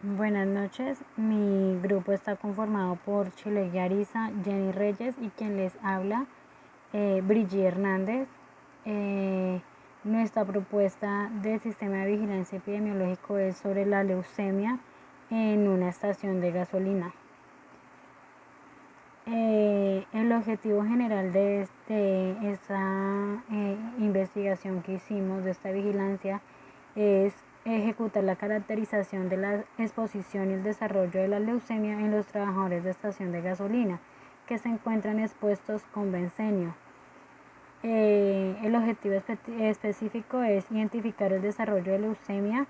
Buenas noches, mi grupo está conformado por Chile Arisa, Jenny Reyes y quien les habla, Brigitte Hernández. Nuestra propuesta del sistema de vigilancia epidemiológico es sobre la leucemia en una estación de gasolina. El objetivo general de esta investigación que hicimos, de esta vigilancia, es ejecutar la caracterización de la exposición y el desarrollo de la leucemia en los trabajadores de estación de gasolina que se encuentran expuestos con bencenio. El objetivo específico es identificar el desarrollo de leucemia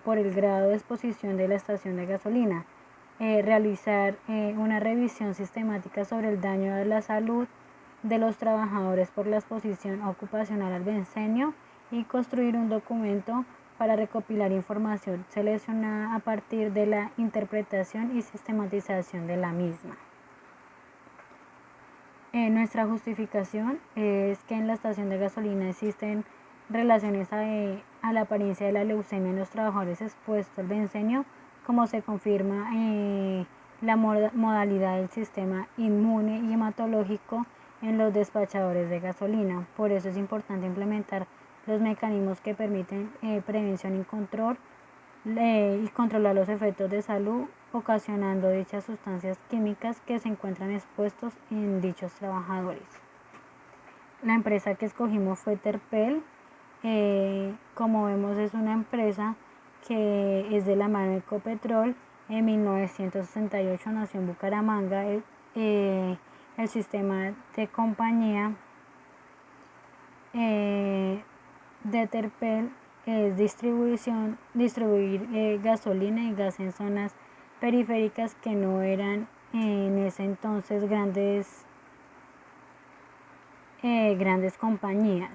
por el grado de exposición de la estación de gasolina, realizar una revisión sistemática sobre el daño de la salud de los trabajadores por la exposición ocupacional al bencenio y construir un documento para recopilar información seleccionada a partir de la interpretación y sistematización de la misma. Nuestra justificación es que en la estación de gasolina existen relaciones a la apariencia de la leucemia en los trabajadores expuestos al bencenio, como se confirma la modalidad del sistema inmune y hematológico en los despachadores de gasolina. Por eso es importante implementar los mecanismos que permiten prevención y control y controlar los efectos de salud ocasionando dichas sustancias químicas que se encuentran expuestos en dichos trabajadores. La empresa que escogimos fue Terpel. Como vemos, es una empresa que es de la mano de Ecopetrol. En 1968 nació en Bucaramanga. El sistema de compañía de Terpel es distribuir gasolina y gas en zonas periféricas que no eran en ese entonces grandes compañías.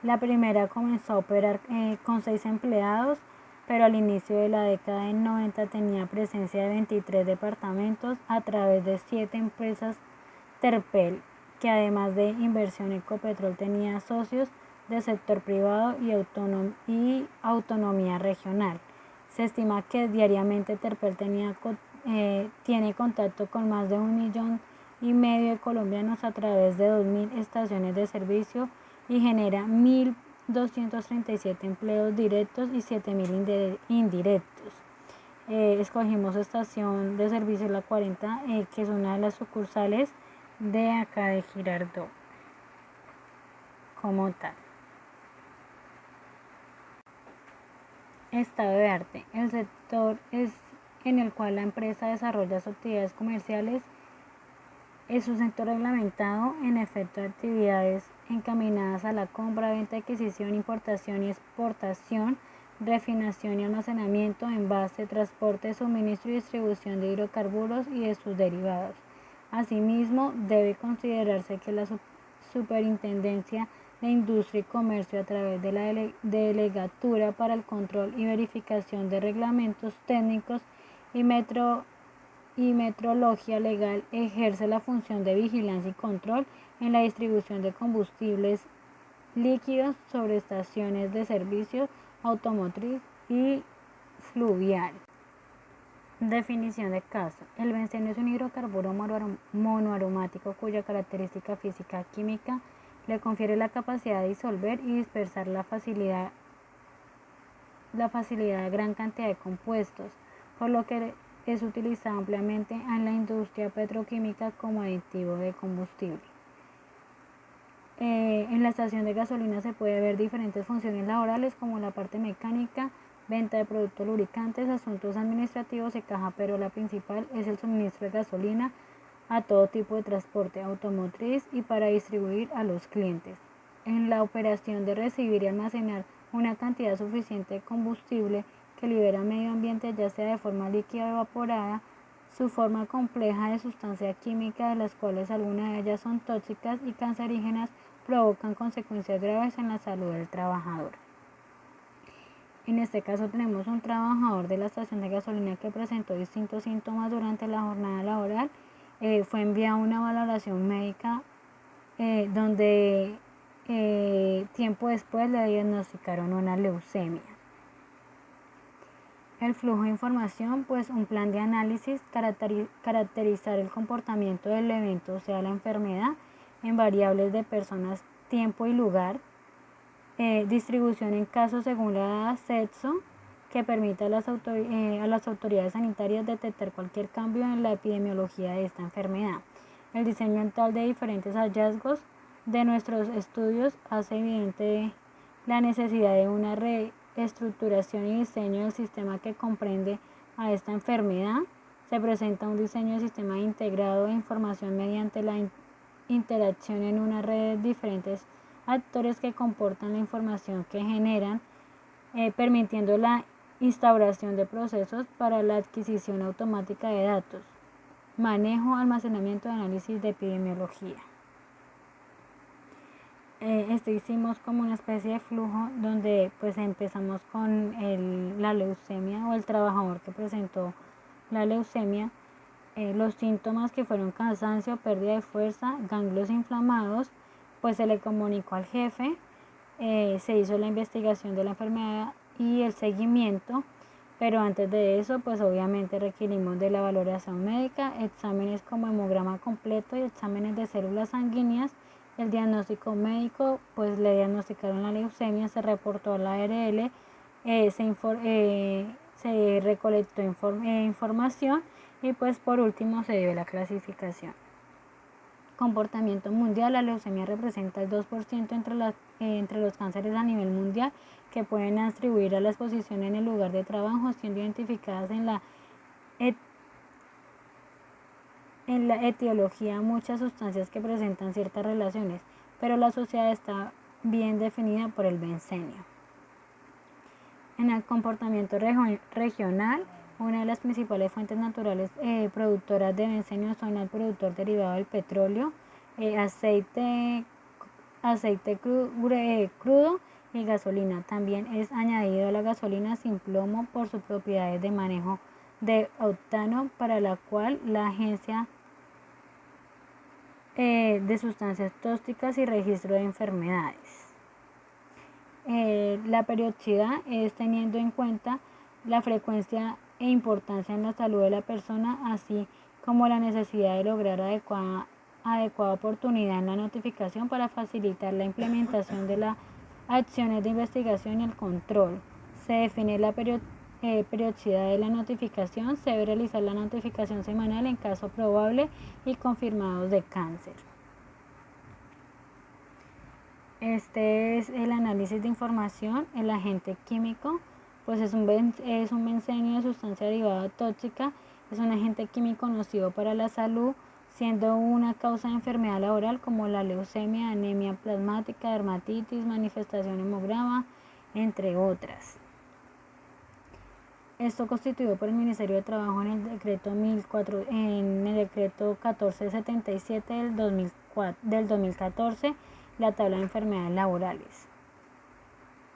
La primera comenzó a operar con 6 empleados, pero al inicio de la década del 90 tenía presencia de 23 departamentos a través de 7 empresas Terpel, que además de inversión Ecopetrol tenía socios del sector privado y autonomía regional. Se estima que diariamente Terpel tiene contacto con más de 1,5 millones de colombianos a través de 2.000 estaciones de servicio y genera 1.237 empleos directos y 7.000 indirectos. Escogimos estación de servicio La 40, que es una de las sucursales de acá de Girardot como tal. Estado de arte. El sector en el cual la empresa desarrolla sus actividades comerciales es un sector reglamentado, en efecto, de actividades encaminadas a la compra, venta, adquisición, importación y exportación, refinación y almacenamiento, envase, transporte, suministro y distribución de hidrocarburos y de sus derivados. Asimismo, debe considerarse que la Superintendencia de Industria y Comercio, a través de la Delegatura para el Control y Verificación de Reglamentos Técnicos y Metrología Legal, ejerce la función de vigilancia y control en la distribución de combustibles líquidos sobre estaciones de servicio automotriz y fluvial. Definición de caso. El bencenio es un hidrocarburo monoaromático cuya característica física química le confiere la capacidad de disolver y dispersar la facilidad de gran cantidad de compuestos, por lo que es utilizado ampliamente en la industria petroquímica como aditivo de combustible. En la estación de gasolina se puede ver diferentes funciones laborales como la parte mecánica, venta de productos lubricantes, asuntos administrativos y caja, pero la principal es el suministro de gasolina a todo tipo de transporte automotriz y para distribuir a los clientes. En la operación de recibir y almacenar una cantidad suficiente de combustible que libera al medio ambiente, ya sea de forma líquida o evaporada, su forma compleja de sustancia química, de las cuales algunas de ellas son tóxicas y cancerígenas, provocan consecuencias graves en la salud del trabajador. En este caso tenemos un trabajador de la estación de gasolina que presentó distintos síntomas durante la jornada laboral. Fue enviado a una valoración médica donde tiempo después le diagnosticaron una leucemia. El flujo de información, pues un plan de análisis, caracterizar el comportamiento del evento, o sea, la enfermedad, en variables de personas, tiempo y lugar, distribución en casos según la edad, sexo, que permita a las autoridades sanitarias detectar cualquier cambio en la epidemiología de esta enfermedad. El diseño mental de diferentes hallazgos de nuestros estudios hace evidente la necesidad de una reestructuración y diseño del sistema que comprende a esta enfermedad. Se presenta un diseño de sistema integrado de información mediante la interacción en una red de diferentes actores que comportan la información que generan, permitiendo la instauración de procesos para la adquisición automática de datos, manejo, almacenamiento y análisis de epidemiología. Hicimos como una especie de flujo donde pues empezamos con la leucemia o el trabajador que presentó la leucemia, los síntomas que fueron cansancio, pérdida de fuerza, ganglios inflamados, pues se le comunicó al jefe, se hizo la investigación de la enfermedad y el seguimiento, pero antes de eso pues obviamente requerimos de la valoración médica, exámenes como hemograma completo y exámenes de células sanguíneas. El diagnóstico médico, pues le diagnosticaron la leucemia, se reportó a la ARL, se recolectó información y pues por último se dio la clasificación. Comportamiento mundial, la leucemia representa el 2% entre los cánceres a nivel mundial que pueden atribuir a la exposición en el lugar de trabajo, siendo identificadas en la etiología muchas sustancias que presentan ciertas relaciones, pero la sociedad está bien definida por el bencenio. En el comportamiento regional, una de las principales fuentes naturales productoras de bencenio son el productor derivado del petróleo, aceite crudo y gasolina. También es añadido a la gasolina sin plomo por sus propiedades de manejo de octano, para la cual la Agencia de Sustancias Tóxicas y Registro de Enfermedades. La periodicidad es teniendo en cuenta la frecuencia e importancia en la salud de la persona, así como la necesidad de lograr adecuada oportunidad en la notificación para facilitar la implementación de las acciones de investigación y el control. Se define la periodicidad de la notificación. Se debe realizar la notificación semanal en caso probable y confirmados de cáncer. Este es el análisis de información. El agente químico, pues es un bencenio de sustancia derivada tóxica, es un agente químico nocivo para la salud, siendo una causa de enfermedad laboral como la leucemia, anemia plasmática, dermatitis, manifestación hemograma, entre otras. Esto constituido por el Ministerio de Trabajo en el decreto 1477 del 2014, la tabla de enfermedades laborales.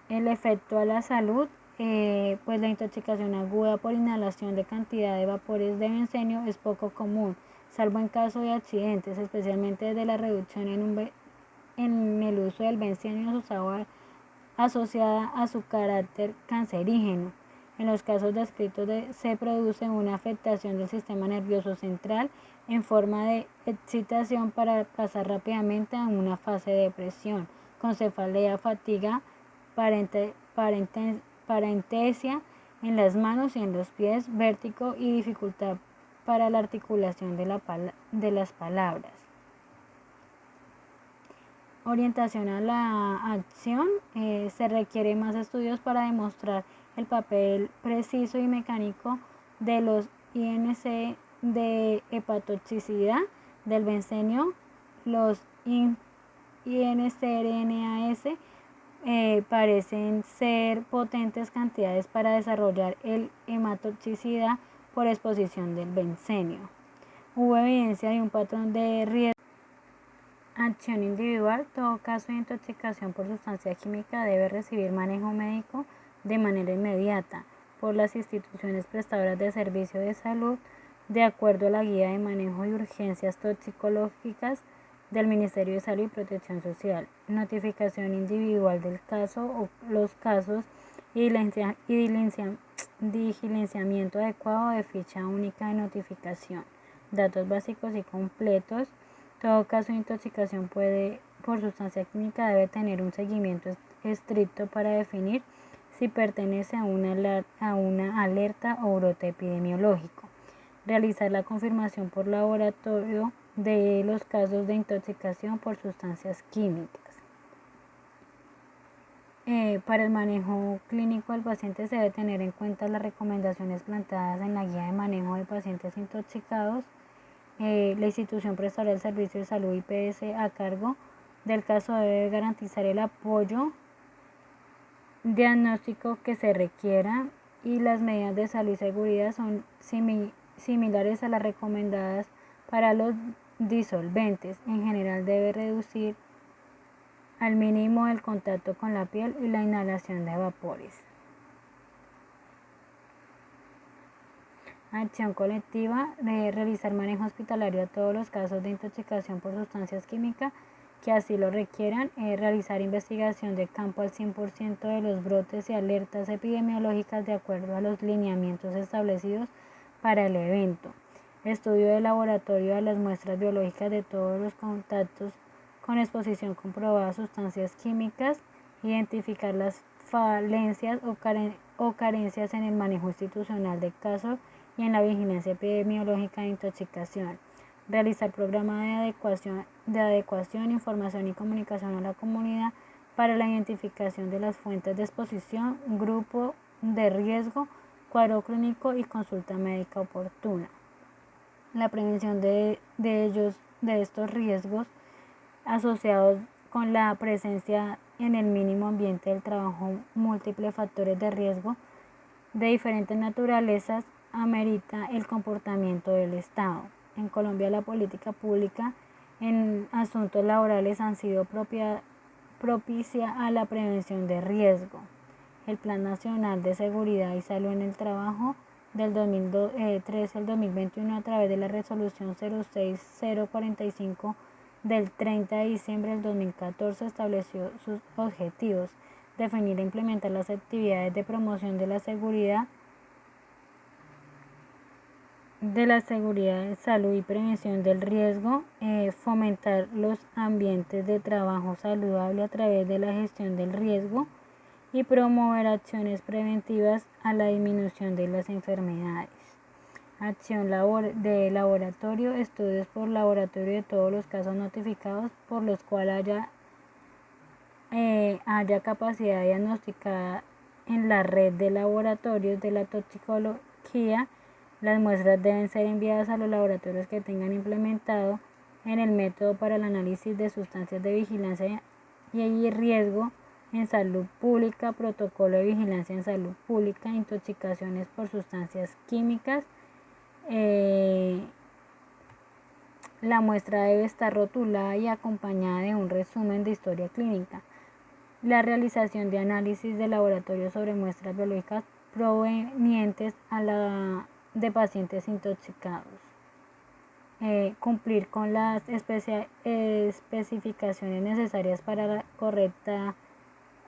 El efecto a la salud, pues la intoxicación aguda por inhalación de cantidad de vapores de bencenio es poco común, salvo en caso de accidentes, especialmente desde la reducción en el uso del bencenio asociada a su carácter cancerígeno. En los casos descritos se produce una afectación del sistema nervioso central en forma de excitación para pasar rápidamente a una fase de depresión, con cefalea, fatiga, parentesia en las manos y en los pies, vértigo y dificultad para la articulación de las palabras. Orientación a la acción. Se requiere más estudios para demostrar el papel preciso y mecánico de los INC de hepatotoxicidad del bencenio. Los INCRNAS parecen ser potentes cantidades para desarrollar el hematotoxicidad por exposición del bencenio. Hubo evidencia de un patrón de riesgo. Acción individual. Todo caso de intoxicación por sustancia química debe recibir manejo médico de manera inmediata por las instituciones prestadoras de servicio de salud, de acuerdo a la guía de manejo de urgencias toxicológicas del Ministerio de Salud y Protección Social, notificación individual del caso o los casos y diligenciamiento adecuado de ficha única de notificación, datos básicos y completos. Todo caso de intoxicación por sustancia química debe tener un seguimiento estricto para definir si pertenece a una alerta o brote epidemiológico. Realizar la confirmación por laboratorio de los casos de intoxicación por sustancias químicas. Para el manejo clínico del paciente se debe tener en cuenta las recomendaciones planteadas en la guía de manejo de pacientes intoxicados. La institución prestará el servicio de salud IPS a cargo del caso debe garantizar el apoyo diagnóstico que se requiera y las medidas de salud y seguridad son similares a las recomendadas para los disolventes. En general debe reducir al mínimo el contacto con la piel y la inhalación de vapores. Acción colectiva de realizar manejo hospitalario a todos los casos de intoxicación por sustancias químicas que así lo requieran, realizar investigación de campo al 100% de los brotes y alertas epidemiológicas de acuerdo a los lineamientos establecidos para el evento, estudio de laboratorio de las muestras biológicas de todos los contactos con exposición comprobada a sustancias químicas, identificar las falencias o carencias en el manejo institucional del caso y en la vigilancia epidemiológica de intoxicación. Realizar programa de adecuación, información y comunicación a la comunidad para la identificación de las fuentes de exposición, grupo de riesgo, cuadro clínico y consulta médica oportuna. La prevención de estos riesgos asociados con la presencia en el mínimo ambiente del trabajo, múltiples factores de riesgo de diferentes naturalezas amerita el comportamiento del Estado. En Colombia la política pública en asuntos laborales han sido propicia a la prevención de riesgo. El Plan Nacional de Seguridad y Salud en el Trabajo del 2013 al 2021 a través de la resolución 06045 del 30 de diciembre del 2014 estableció sus objetivos, definir e implementar las actividades de promoción de la seguridad, salud y prevención del riesgo, fomentar los ambientes de trabajo saludable a través de la gestión del riesgo y promover acciones preventivas a la disminución de las enfermedades. Acción de laboratorio, estudios por laboratorio de todos los casos notificados por los cuales haya capacidad diagnosticada en la red de laboratorios de la toxicología. Las muestras deben ser enviadas a los laboratorios que tengan implementado en el método para el análisis de sustancias de vigilancia y riesgo en salud pública, protocolo de vigilancia en salud pública, intoxicaciones por sustancias químicas. La muestra debe estar rotulada y acompañada de un resumen de historia clínica. La realización de análisis de laboratorio sobre muestras biológicas provenientes de pacientes intoxicados. Cumplir con las especificaciones necesarias para la correcta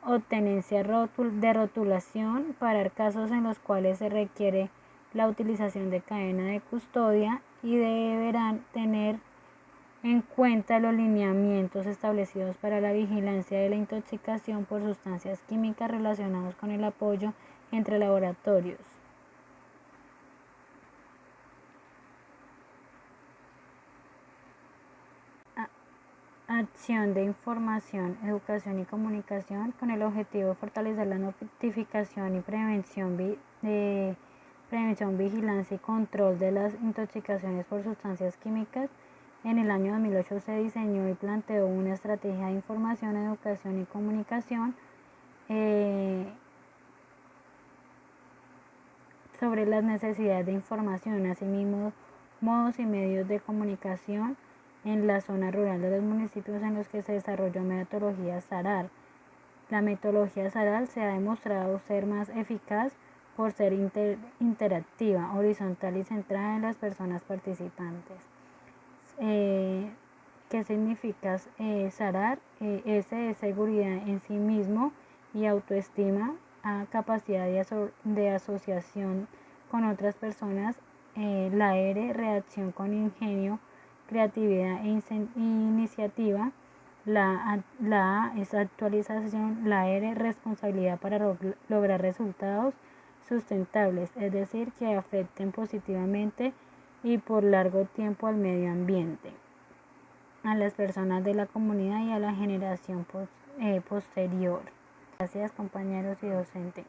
obtenencia de rotulación para casos en los cuales se requiere la utilización de cadena de custodia y deberán tener en cuenta los lineamientos establecidos para la vigilancia de la intoxicación por sustancias químicas relacionados con el apoyo entre laboratorios. Acción de información, educación y comunicación con el objetivo de fortalecer la notificación y prevención, vigilancia y control de las intoxicaciones por sustancias químicas. En el año 2008 se diseñó y planteó una estrategia de información, educación y comunicación sobre las necesidades de información, asimismo modos y medios de comunicación en la zona rural de los municipios en los que se desarrolló metodología SARAL. La metodología SARAL se ha demostrado ser más eficaz por ser interactiva, horizontal y centrada en las personas participantes. ¿Qué significa SARAR? S es seguridad en sí mismo y autoestima, A, capacidad de asociación con otras personas, la R, reacción con ingenio, creatividad e iniciativa, la A es actualización, la R, responsabilidad para lograr resultados sustentables, es decir, que afecten positivamente y por largo tiempo al medio ambiente, a las personas de la comunidad y a la generación posterior. Gracias, compañeros y docentes.